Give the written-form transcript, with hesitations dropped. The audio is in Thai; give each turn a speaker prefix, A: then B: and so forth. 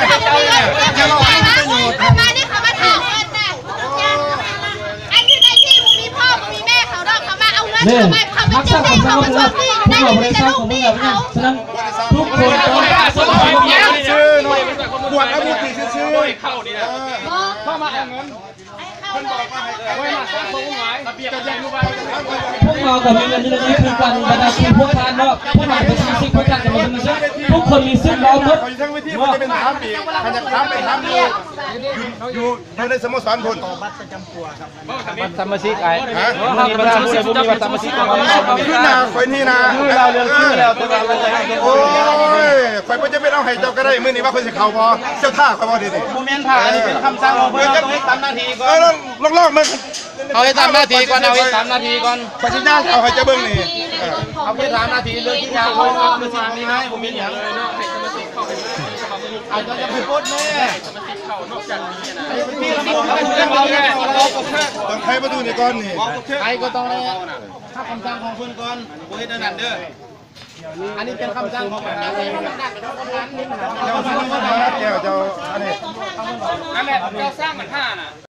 A: เขามีเงินเขามานี่เขามาถามเงินแต่อันที่มีพ่อมีแม่เขาดอกเขามาเอาเงินเขาไม่จำเป็นเขามาชอบที่ได้มีแต่ลูกนี่เขา
B: ฉะนั้นทุกคนต้อง
C: ชื่อหน่อยบวชแล้วมีกี่ชื่อเข้านี่นะเข้ามาเอาเงินพวก
B: เรากับมีเงินที่เราได้คือการบรรดาคุณพวกท่านเนาะพวกเราเป็นสิ่งที่พวกท่านจะมาทุกคนมีซึ่งเราหมด
C: ทั้งวิธีมันจะเป็นถามอีกถ้าจะถามไปถามอยู่ในสโมสรพลบัตรประจำตัวครับบัตรสมาชิกไอ้มีบัตรสมาชิกมีบัตรสมาชิกขึ้นนาคอยนี่นะเราเรื่องขึ้นแล้วตัวเราโอ้ยคอยมันจะไม่เอาให้เจ้าก็ได้มื้อนี้ว่าคนจะเข่าบอเจ้าท่าคอยบอดีดิโมเมนต์ท่าอันนี้เป็นคำสั่งของเพื่อนต้องให้ตามหน้าที่ก่อนลอกมึง
D: เอาให้ตามหน้าที่ก่อนเอาให้ตามหน้าที่ก่อน
C: ปัจจุบันเอาให้เจ้าเบิ้งนี่
D: เอาให้ตามหน้าที่เรื่องที่ยาวเขาเอาไปสั่งนี่ให้ผมมีอย่างเลยเนาะให้สมาชิกเข้าไปอาจจะไปโพสแม่สมาชิกเข้านอกจากนี้นะพี่ลำบากเรื่องเราเนี่ย
C: ต้องใครประตูนี่ก่อนนี่
D: ใครก็ต้องเลยถ้าคำสั่งของคุณก่อนกูให้เดินนั่นเด้ออันนี้เป็นคำสั่งของประธาน
C: เจ้าอันนี้
D: นั่นแหละเจ้าสร้างเหมือนห้าน่ะ